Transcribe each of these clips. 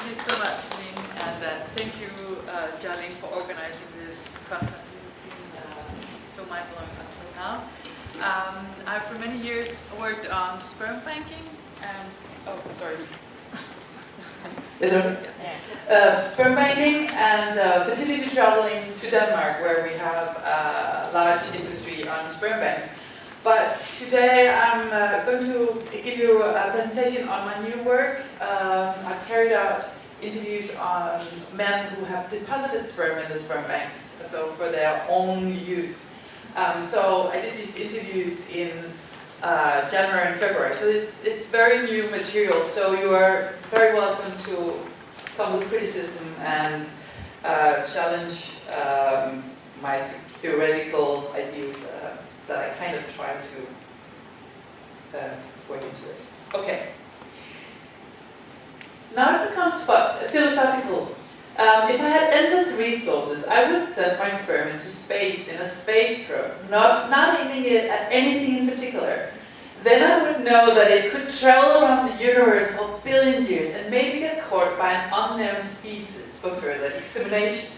Thank you so much, Ning, and thank you, Jialing, for organizing this conference. It's been so mind-blowing until now. I've for many years worked on sperm banking and sperm banking and fertility traveling to Denmark, where we have a large industry on sperm banks. But today I'm going to give you a presentation on my new work. I've carried out interviews on men who have deposited sperm in the sperm banks, so for their own use. So I did these interviews in January and February, so it's very new material, so you are very welcome to come with criticism and challenge my theoretical ideas that I kind of try to work into this. Okay. Now it becomes philosophical. If I had endless resources, I would send my sperm into space in a space probe, not aiming it at anything in particular. Then I would know that it could travel around the universe for a billion years and maybe get caught by an unknown species for further examination.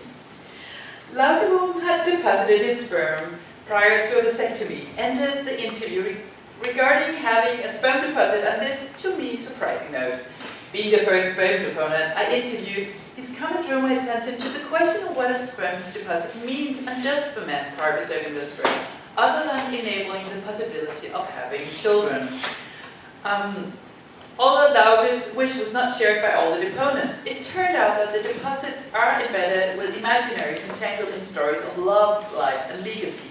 Lagerboom had deposited his sperm prior to a vasectomy, ended the interview regarding having a sperm deposit on this, to me, surprising note. Being the first sperm deponent I interviewed, his comment drew my attention to the question of what a sperm deposit means and does for men prior reserving the sperm, other than enabling the possibility of having children. Although Lauger's wish was not shared by all the deponents, it turned out that the deposits are embedded with imaginaries entangled in stories of love, life, and legacy.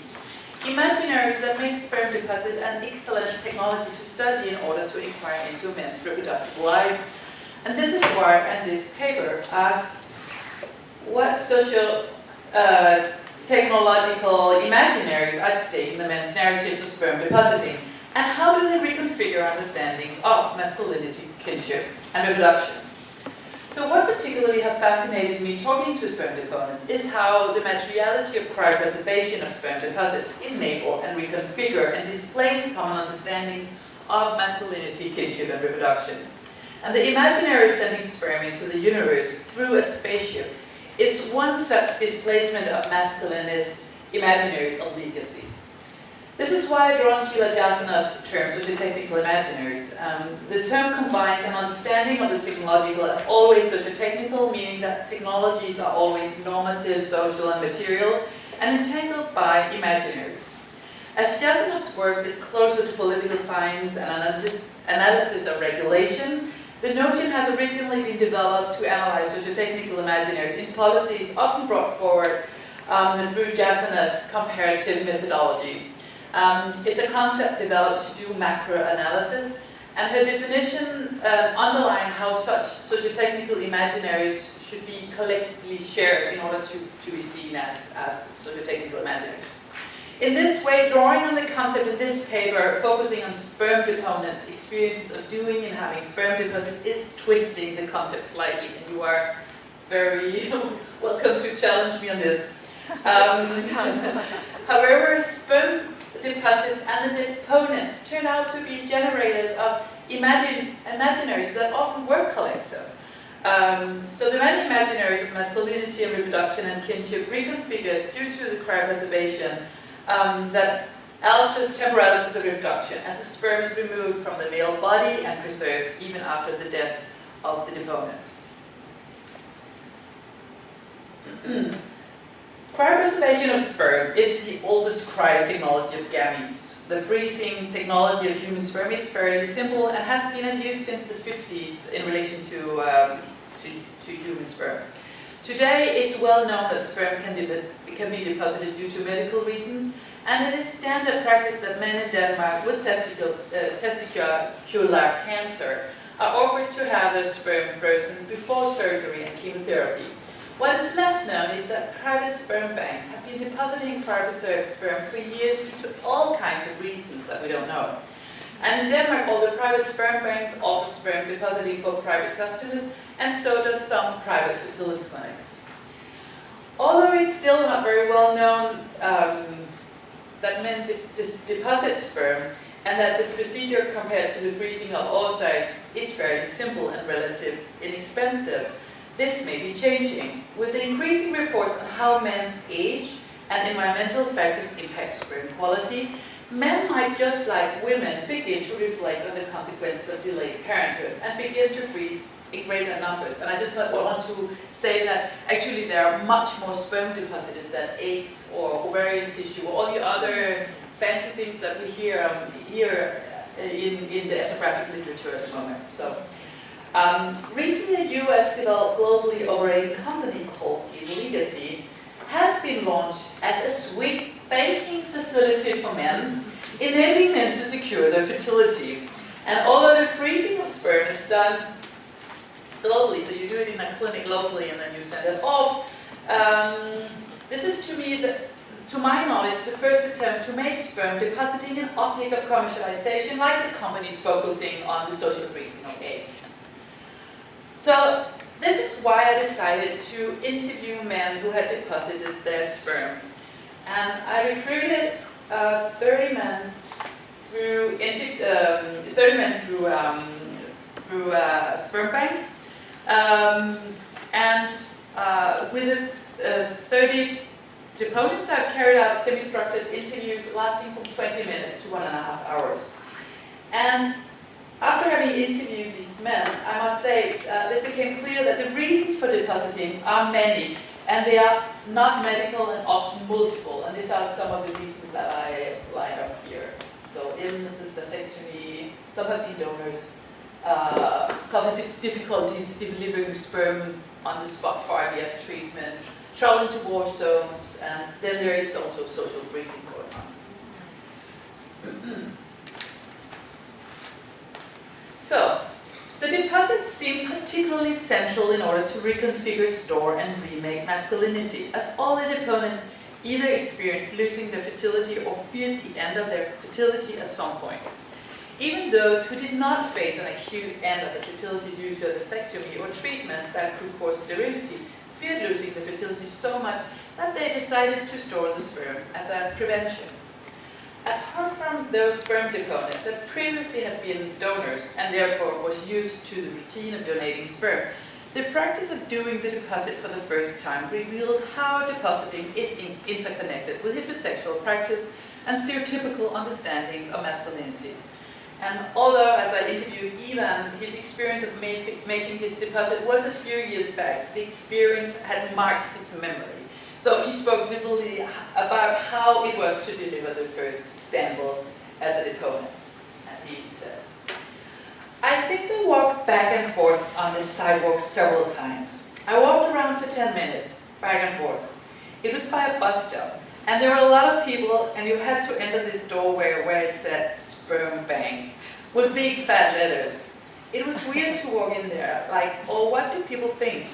Imaginaries that make sperm deposit an excellent technology to study in order to inquire into men's reproductive lives. And this is why I in this paper asked what social technological imaginaries are at stake in the men's narratives of sperm depositing, and how do they reconfigure understandings of masculinity, kinship, and reproduction. So what particularly has fascinated me talking to sperm deponents is how the materiality of cryopreservation of sperm deposits enable and reconfigure and displace common understandings of masculinity, kinship, and reproduction. And the imaginary sending sperm into the universe through a spaceship is one such displacement of masculinist imaginaries of legacy. This is why I draw on Sheila Jasanoff's term, socio-technical imaginaries. The term combines an understanding of the technological as always socio-technical, meaning that technologies are always normative, social, and material, and entangled by imaginaries. As Jasanoff's work is closer to political science and analysis of regulation, the notion has originally been developed to analyze socio-technical imaginaries in policies often brought forward through Jasanoff's comparative methodology. It's a concept developed to do macro-analysis, and her definition underlines how such socio-technical imaginaries should be collectively shared in order to be seen as socio-technical imaginaries. In this way, drawing on the concept in this paper, focusing on sperm deponents' experiences of doing and having sperm deposits, is twisting the concept slightly, and you are very welcome to challenge me on this. However, sperm deposits and the deponents turn out to be generators of imaginaries that often were collective. So the many imaginaries of masculinity and reproduction and kinship reconfigured due to the cryopreservation that alters temporalities of reproduction as the sperm is removed from the male body and preserved even after the death of the deponent. Cryopreservation of sperm is the oldest cryotechnology of gametes. The freezing technology of human sperm is fairly simple and has been in use since the 50s in relation to human sperm. Today, it's well known that sperm can be deposited due to medical reasons, and it is standard practice that men in Denmark with testicular cancer are offered to have their sperm frozen before surgery and chemotherapy. What is less known is that private sperm banks have been depositing cryopreserved sperm for years due to all kinds of reasons that we don't know. And in Denmark, all the private sperm banks offer sperm depositing for private customers, and so do some private fertility clinics. Although it's still not very well known that men deposit sperm, and that the procedure compared to the freezing of oocytes is fairly simple and relatively inexpensive. This may be changing, with the increasing reports on how men's age and environmental factors impact sperm quality. Men might, just like women, begin to reflect on the consequences of delayed parenthood and begin to freeze in greater numbers. And I just want to say that actually there are much more sperm deposited than eggs or ovarian tissue or all the other fancy things that we hear in the ethnographic literature at the moment. So, recently a US developed globally operating company called Legacy has been launched as a Swiss banking facility for men, enabling them to secure their fertility. And although the freezing of sperm is done globally, so you do it in a clinic locally and then you send it off, this is to my knowledge, the first attempt to make sperm depositing an object of commercialization, like the companies focusing on the social freezing of eggs. So this is why I decided to interview men who had deposited their sperm. And I recruited 30 men through a sperm bank, and with 30 deponents, I've carried out semi-structured interviews lasting from 20 minutes to 1.5 hours. And after having interviewed these men, I must say it became clear that the reasons for depositing are many, and they are not medical and often multiple. And these are some of the reasons that I line up here. So illnesses, vasectomy, some have been donors, some have difficulties delivering sperm on the spot for IVF treatment, traveling to war zones, and then there is also social freezing going on. So, the deposits seem particularly central in order to reconfigure, store, and remake masculinity, as all the deponents either experienced losing their fertility or feared the end of their fertility at some point. Even those who did not face an acute end of the fertility due to a vasectomy or treatment that could cause sterility feared losing the fertility so much that they decided to store the sperm as a prevention. Apart from those sperm deponents that previously had been donors and therefore was used to the routine of donating sperm, the practice of doing the deposit for the first time revealed how depositing is interconnected with heterosexual practice and stereotypical understandings of masculinity. And although, as I interviewed Ivan, his experience of making his deposit was a few years back, the experience had marked his memory. So he spoke vividly about how it was to deliver the first sample as a deponent. And he says, I think I walked back and forth on this sidewalk several times. I walked around for 10 minutes, back and forth. It was by a bus stop, and there were a lot of people, and you had to enter this doorway where it said Sperm Bank, with big fat letters. It was weird to walk in there, like, oh, what do people think?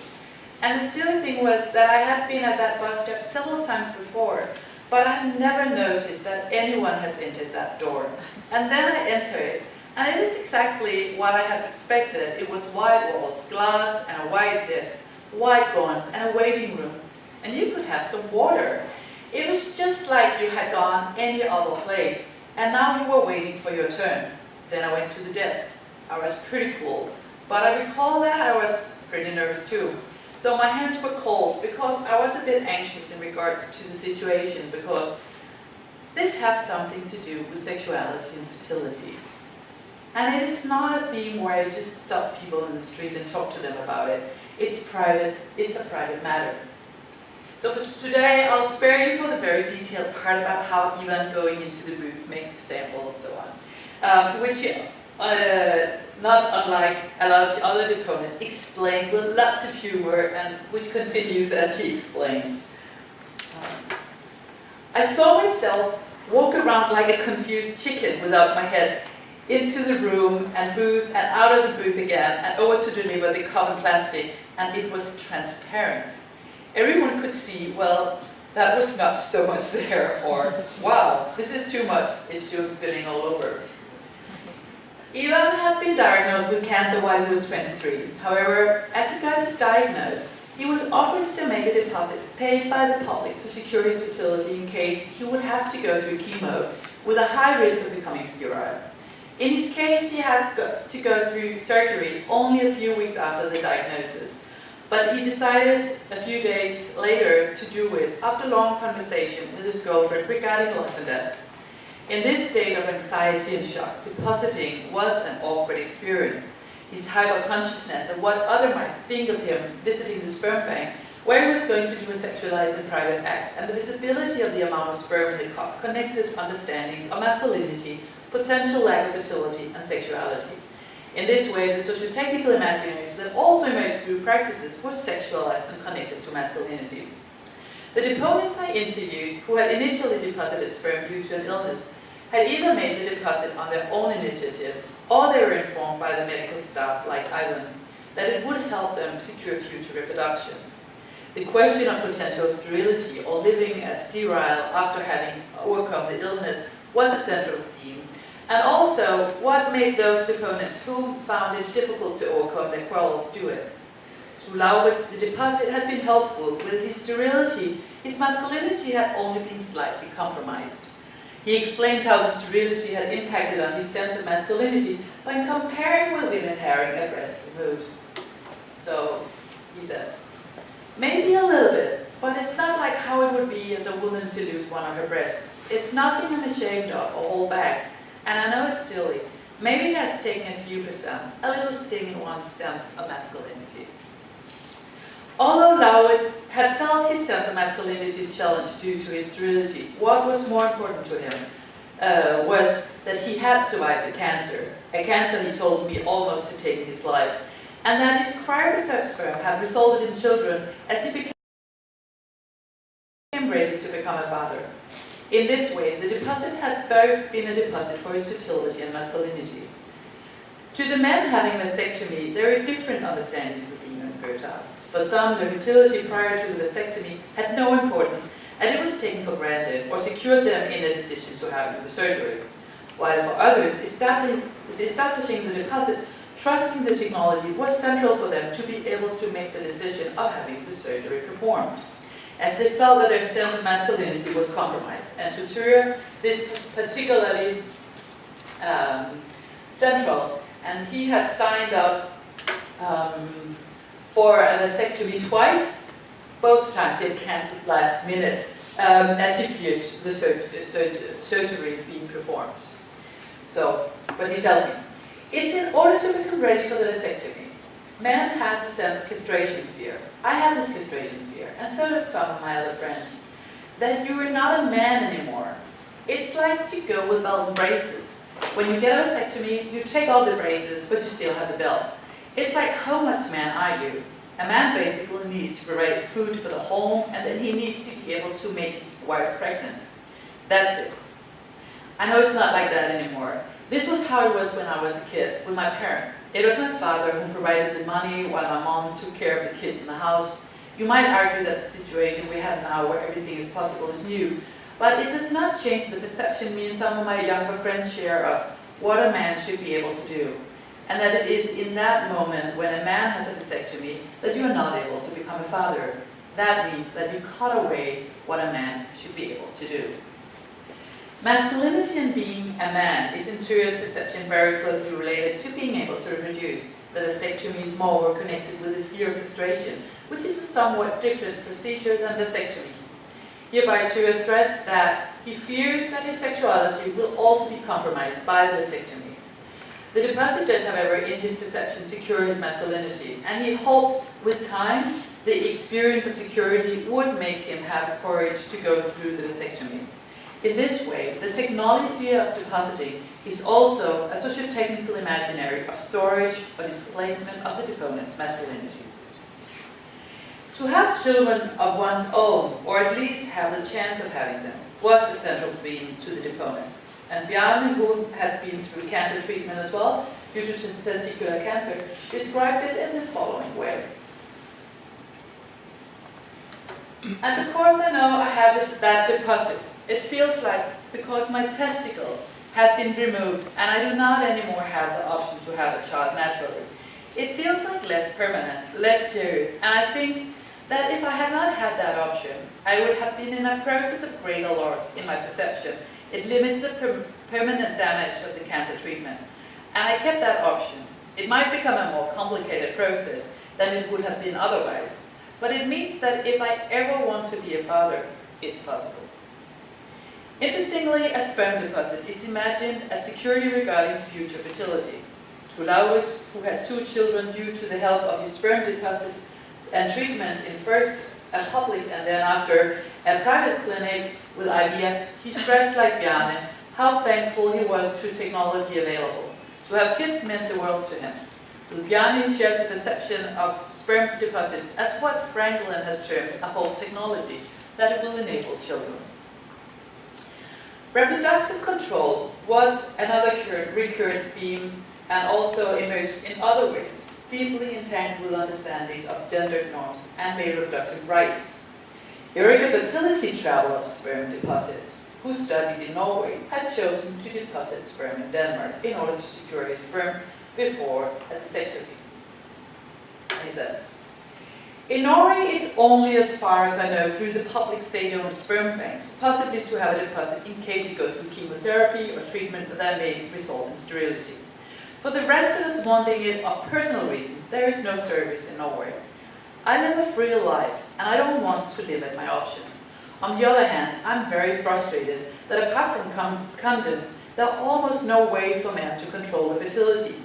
And the silly thing was that I had been at that bus stop several times before, but I had never noticed that anyone has entered that door. And then I entered, and it is exactly what I had expected. It was white walls, glass, and a white desk, white gowns, and a waiting room. And you could have some water. It was just like you had gone any other place, and now you were waiting for your turn. Then I went to the desk. I was pretty cool, but I recall that I was pretty nervous too. So my hands were cold because I was a bit anxious in regards to the situation, because this has something to do with sexuality and fertility. And it is not a theme where I just stop people in the street and talk to them about it. It's private, it's a private matter. So for today, I'll spare you for the very detailed part about how Ivan going into the booth makes the sample and so on, which, not unlike a lot of the other deponents, explain with lots of humor, and which continues as he explains. I saw myself walk around like a confused chicken without my head, into the room and booth and out of the booth again and over to deliver the common plastic, and it was transparent. Everyone could see, well, that was not so much there, or wow, this is too much, it's soon spilling all over. Ivan had been diagnosed with cancer while he was 23. However, as he got his diagnosis, he was offered to make a deposit paid by the public to secure his fertility in case he would have to go through chemo with a high risk of becoming sterile. In his case, he had to go through surgery only a few weeks after the diagnosis, but he decided a few days later to do it after a long conversation with his girlfriend regarding life and death. In this state of anxiety and shock, depositing was an awkward experience. His hyper-consciousness of what others might think of him visiting the sperm bank, where he was going to do a sexualized and private act, and the visibility of the amount of sperm in the cup connected understandings of masculinity, potential lack of fertility, and sexuality. In this way, the socio-technical imaginaries that also emerged through practices were sexualized and connected to masculinity. The deponents I interviewed, who had initially deposited sperm due to an illness, had either made the deposit on their own initiative, or they were informed by the medical staff, like Ivan, that it would help them secure future reproduction. The question of potential sterility or living as sterile after having overcome the illness was a central theme, and also what made those deponents who found it difficult to overcome their quarrels do it. To Laurits, the deposit had been helpful. With his sterility, his masculinity had only been slightly compromised. He explains how the sterility had impacted on his sense of masculinity by comparing with women having a breast removed. So, he says, maybe a little bit, but it's not like how it would be as a woman to lose one of her breasts. It's nothing I'm ashamed of or hold back, and I know it's silly. Maybe it has taken a few %, a little sting in one's sense of masculinity. Although Laurits had felt his sense of masculinity challenged due to his sterility, what was more important to him was that he had survived the cancer, a cancer he told me almost had taken his life, and that his cryopreserved sperm had resulted in children as he became ready to become a father. In this way, the deposit had both been a deposit for his fertility and masculinity. To the men having vasectomy, there are different understandings of being infertile. For some, the fertility prior to the vasectomy had no importance, and it was taken for granted or secured them in the decision to have the surgery. While for others, establishing the deposit, trusting the technology was central for them to be able to make the decision of having the surgery performed, as they felt that their sense of masculinity was compromised. And to Turia, this was particularly central, and he had signed up for a vasectomy twice. Both times he had cancelled last minute, as he feared the surgery being performed. So, but he tells me, it's in order to become ready for the vasectomy. Man has a sense of castration fear. I have this castration fear, and so does some of my other friends, that you are not a man anymore. It's like to go with belt and braces. When you get a vasectomy, you take off the braces, but you still have the belt. It's like, how much man are you? A man basically needs to provide food for the home, and then he needs to be able to make his wife pregnant. That's it. I know it's not like that anymore. This was how it was when I was a kid, with my parents. It was my father who provided the money while my mom took care of the kids in the house. You might argue that the situation we have now, where everything is possible, is new, but it does not change the perception me and some of my younger friends share of what a man should be able to do. And that it is in that moment when a man has a vasectomy that you are not able to become a father. That means that you cut away what a man should be able to do. Masculinity and being a man is in Turia's perception very closely related to being able to reproduce. The vasectomy is more connected with the fear of castration, which is a somewhat different procedure than vasectomy. Hereby Turia stressed that he fears that his sexuality will also be compromised by the vasectomy. The deposit does, however, in his perception, secure his masculinity, and he hoped with time the experience of security would make him have courage to go through the vasectomy. In this way, the technology of depositing is also a socio-technical imaginary of storage or displacement of the deponent's masculinity. To have children of one's own, or at least have the chance of having them, was the central theme to the deponents. And Bjarne, who had been through cancer treatment as well, due to testicular cancer, described it in the following way. And of course I know I have that deposit. It feels like because my testicles have been removed and I do not anymore have the option to have a child naturally. It feels like less permanent, less serious, and I think that if I had not had that option, I would have been in a process of greater loss in my perception. It limits the permanent damage of the cancer treatment. And I kept that option. It might become a more complicated process than it would have been otherwise, but it means that if I ever want to be a father, it's possible. Interestingly, a sperm deposit is imagined as security regarding future fertility. To Laurits, who had 2 children due to the help of his sperm deposit and treatments in first a public and then after a private clinic with IVF, he stressed like Bjarne how thankful he was to technology available. To have kids meant the world to him. With Bjarne, he shares the perception of sperm deposits as what Franklin has termed a whole technology that it will enable children. Reproductive control was another recurrent theme and also emerged in other ways, deeply entangled with understanding of gendered norms and male reproductive rights. Erik, a fertility traveler of sperm deposits, who studied in Norway, had chosen to deposit sperm in Denmark in order to secure his sperm before a vasectomy. And he says, in Norway, it's only as far as I know through the public state-owned sperm banks, possibly to have a deposit in case you go through chemotherapy or treatment that may result in sterility. For the rest of us wanting it of personal reasons, there is no service in Norway. I live a free life, and I don't want to limit my options. On the other hand, I'm very frustrated that apart from condoms, there are almost no way for men to control the fertility.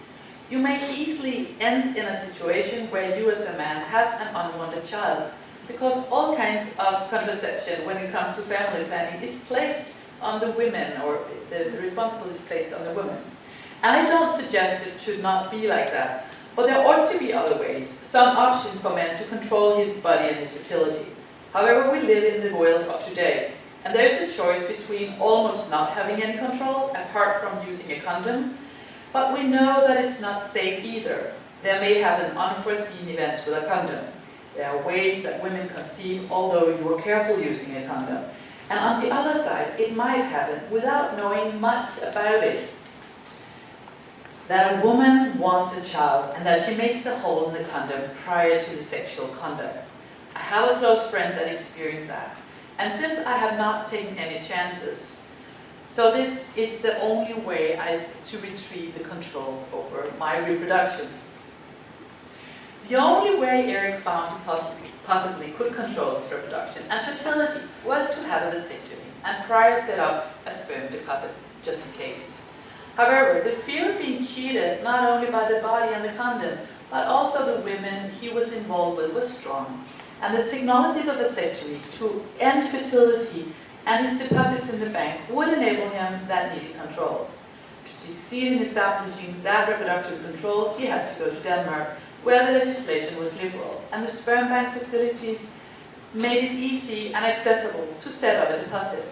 You may easily end in a situation where you as a man have an unwanted child, because all kinds of contraception when it comes to family planning is placed on the women, or the responsibility is placed on the women. And I don't suggest it should not be like that, but there ought to be other ways, some options for men to control his body and his fertility. However, we live in the world of today, and there is a choice between almost not having any control, apart from using a condom, but we know that it's not safe either. There may happen unforeseen events with a condom. There are ways that women conceive although you are careful using a condom. And on the other side, it might happen without knowing much about it. That a woman wants a child and that she makes a hole in the condom prior to the sexual conduct. I have a close friend that experienced that. And since I have not taken any chances, so this is the only way to retrieve the control over my reproduction. The only way Erik found he possibly could control his reproduction and fertility was to have a vasectomy and prior set up a sperm deposit, just in case. However, the fear of being cheated not only by the body and the condom, but also the women he was involved with was strong. And the technologies of vasectomy to end fertility and his deposits in the bank would enable him that needed control. To succeed in establishing that reproductive control, he had to go to Denmark, where the legislation was liberal, and the sperm bank facilities made it easy and accessible to set up a deposit.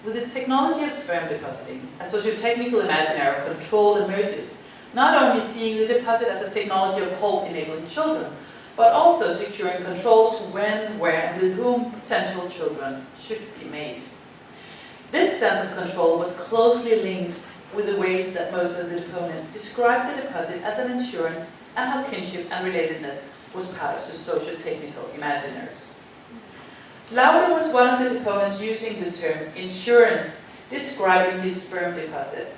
With the technology of sperm depositing, a socio-technical imaginary of control emerges, not only seeing the deposit as a technology of hope enabling children, but also securing control to when, where, and with whom potential children should be made. This sense of control was closely linked with the ways that most of the deponents described the deposit as an insurance and how kinship and relatedness was part of the socio-technical imaginaries. Laude was one of the deponents using the term insurance, describing his sperm deposit.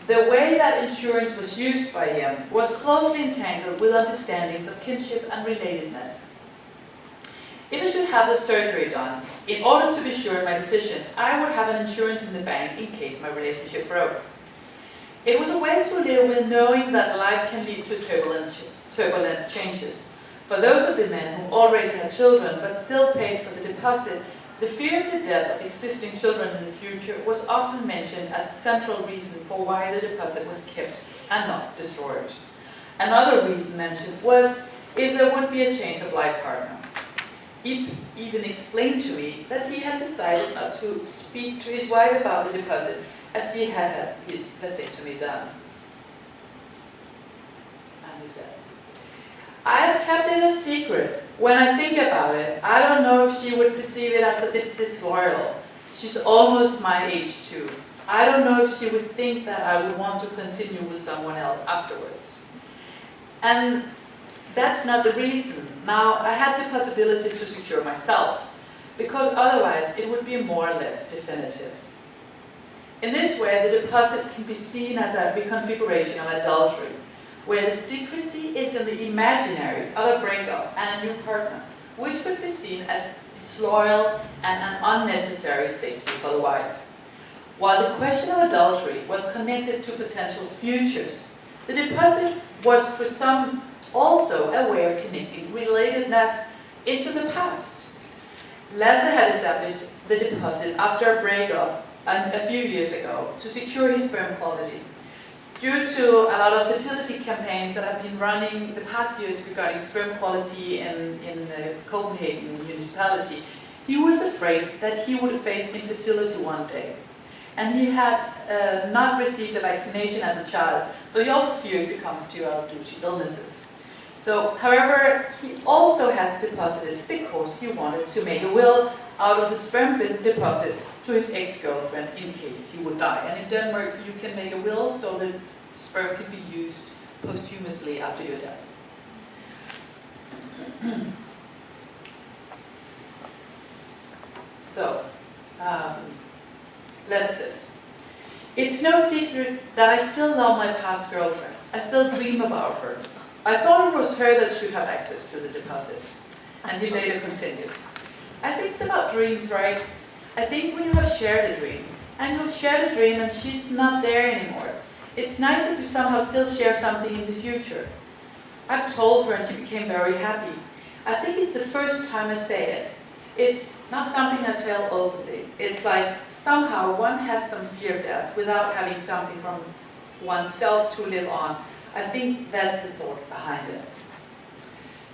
The way that insurance was used by him was closely entangled with understandings of kinship and relatedness. If I should have the surgery done, in order to be sure in my decision, I would have an insurance in the bank in case my relationship broke. It was a way to live with knowing that life can lead to turbulent changes. For those of the men who already had children but still paid for the deposit, the fear of the death of existing children in the future was often mentioned as a central reason for why the deposit was kept and not destroyed. Another reason mentioned was if there would be a change of life partner. He even explained to me that he had decided not to speak to his wife about the deposit as he had had his vasectomy done. And he said, I have kept it a secret. When I think about it, I don't know if she would perceive it as a bit disloyal. She's almost my age too. I don't know if she would think that I would want to continue with someone else afterwards. And that's not the reason. Now, I had the possibility to secure myself, because otherwise it would be more or less definitive. In this way, the deposit can be seen as a reconfiguration of adultery, where the secrecy is in the imaginaries of a breakup and a new partner, which could be seen as disloyal and an unnecessary safety for the wife. While the question of adultery was connected to potential futures, the deposit was for some also a way of connecting relatedness into the past. Lasse had established the deposit after a breakup a few years ago to secure his sperm quality. Due to a lot of fertility campaigns that have been running the past years regarding sperm quality in the Copenhagen municipality, he was afraid that he would face infertility one day. And he had not received a vaccination as a child, so he also feared it comes to autoimmune illnesses. So, however, he also had deposited because he wanted to make a will out of the sperm deposit to his ex-girlfriend in case he would die. And in Denmark, you can make a will so that sperm can be used posthumously after your death. So, Lasse says, "It's no secret that I still love my past girlfriend. I still dream about her. I thought it was her that should have access to the deposit." And he later continues, "I think it's about dreams, right? I think when you have shared a dream, and you've shared a dream and she's not there anymore, it's nice that you somehow still share something in the future. I've told her and she became very happy. I think it's the first time I say it. It's not something I tell openly. It's like somehow one has some fear of death without having something from oneself to live on. I think that's the thought behind it."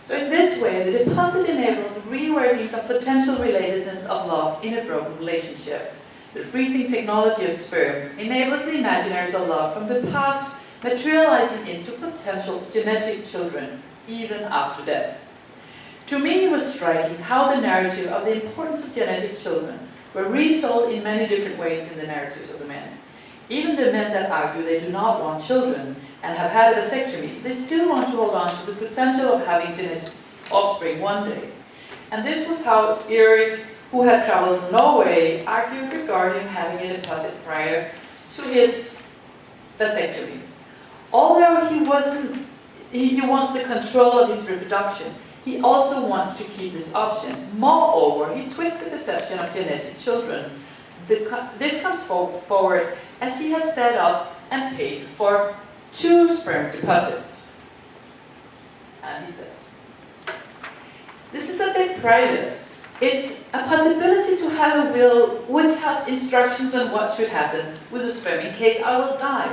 So in this way, the deposit enables reworkings of potential relatedness of love in a broken relationship. The freezing technology of sperm enables the imaginaries of love from the past materializing into potential genetic children, even after death. To me, it was striking how the narrative of the importance of genetic children were retold in many different ways in the narratives of the men. Even the men that argue they do not want children and have had a vasectomy, they still want to hold on to the potential of having genetic offspring one day. And this was how Erik, who had traveled from Norway, argued regarding having a deposit prior to his vasectomy. Although he wants the control of his reproduction, he also wants to keep this option. Moreover, he twists the perception of genetic children. This comes forward as he has set up and paid for 2 sperm deposits. And he says, "This is a bit private. It's a possibility to have a will which has instructions on what should happen with the sperm in case I will die.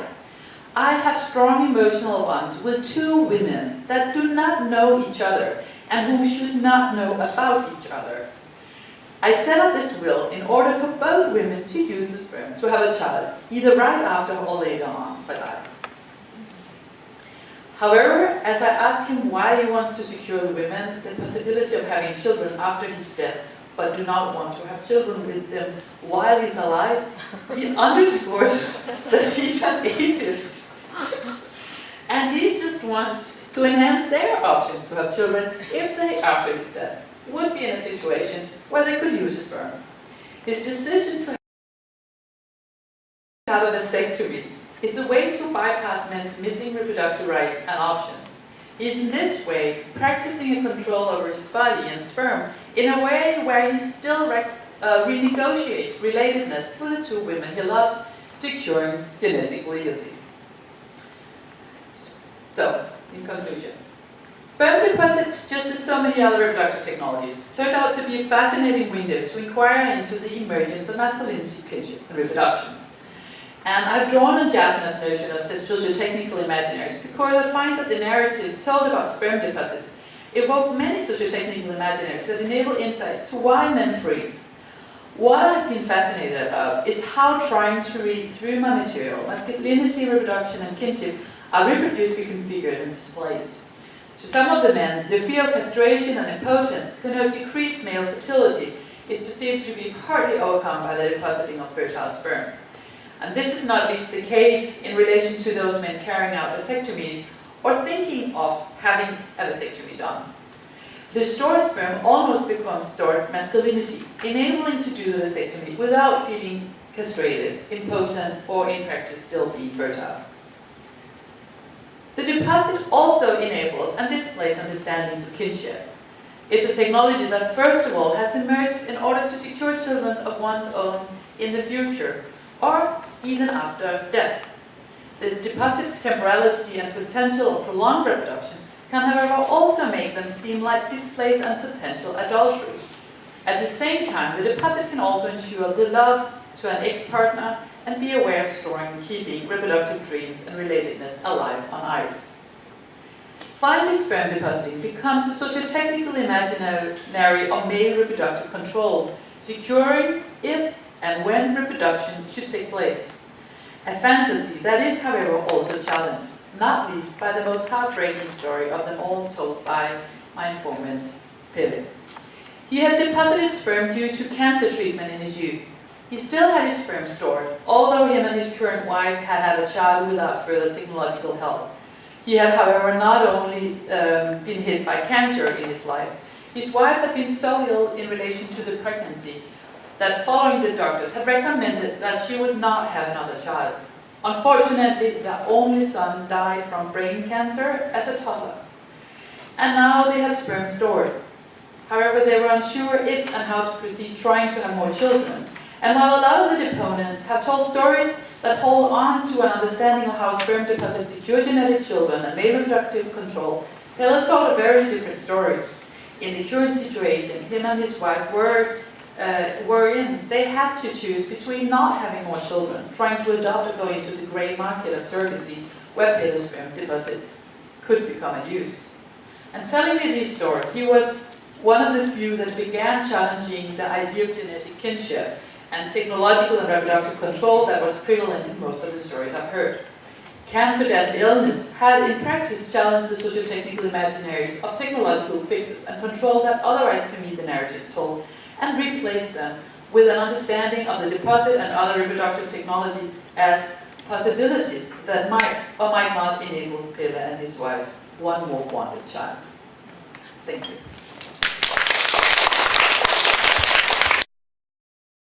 I have strong emotional bonds with 2 women that do not know each other and who should not know about each other. I set up this will in order for both women to use the sperm to have a child, either right after or later on for that. However, as I ask him why he wants to secure the women the possibility of having children after his death, but do not want to have children with them while he's alive, he underscores that he's an atheist. And he just wants to enhance their options to have children if they, after his death, would be in a situation where they could use a sperm. His decision to have a vasectomy is a way to bypass men's missing reproductive rights and options. He is in this way practicing a control over his body and sperm in a way where he still renegotiates relatedness for the 2 women he loves, securing genetic legacy." So, in conclusion, sperm deposits, just as so many other reproductive technologies, turned out to be a fascinating window to inquire into the emergence of masculinity, kinship, and reproduction. And I've drawn on Jasna's notion of socio-technical imaginaries because I find that the narratives told about sperm deposits evoke many socio-technical imaginaries that enable insights to why men freeze. What I've been fascinated about is how trying to read through my material, masculinity, reproduction, and kinship are reproduced, reconfigured, and displaced. To some of the men, the fear of castration and impotence connote decreased male fertility is perceived to be partly overcome by the depositing of fertile sperm. And this is not least the case in relation to those men carrying out vasectomies or thinking of having a vasectomy done. The stored sperm almost becomes stored masculinity, enabling to do the vasectomy without feeling castrated, impotent, or in practice still being fertile. The deposit also enables and displays understandings of kinship. It's a technology that first of all has emerged in order to secure children of one's own in the future, or even after death. The deposit's temporality and potential of prolonged reproduction can however also make them seem like displays and potential adultery. At the same time, the deposit can also ensure the love to an ex-partner and be aware of storing and keeping reproductive dreams and relatedness alive on ice. Finally, sperm depositing becomes the socio-technical imaginary of male reproductive control, securing if and when reproduction should take place. A fantasy that is, however, also challenged, not least by the most heartbreaking story of them all told by my informant, Pelle. He had deposited sperm due to cancer treatment in his youth. He still had his sperm stored, although him and his current wife had had a child without further technological help. He had, however, not only been hit by cancer in his life, his wife had been so ill in relation to the pregnancy that following the doctors had recommended that she would not have another child. Unfortunately, the only son died from brain cancer as a toddler. And now they had sperm stored. However, they were unsure if and how to proceed trying to have more children. And while a lot of the deponents have told stories that hold on to an understanding of how sperm deposits secure genetic children and male reproductive control, Pelle told a very different story. In the current situation, him and his wife were in. They had to choose between not having more children, trying to adopt or go into the grey market of surrogacy, where Pelle's sperm deposit could become a use. And telling me this story, he was one of the few that began challenging the idea of genetic kinship and technological and reproductive control that was prevalent in most of the stories I've heard. Cancer, death, and illness had in practice challenged the socio-technical imaginaries of technological fixes and control that otherwise permeate the narratives told, and replaced them with an understanding of the deposit and other reproductive technologies as possibilities that might or might not enable Pelle and his wife one more wanted child. Thank you.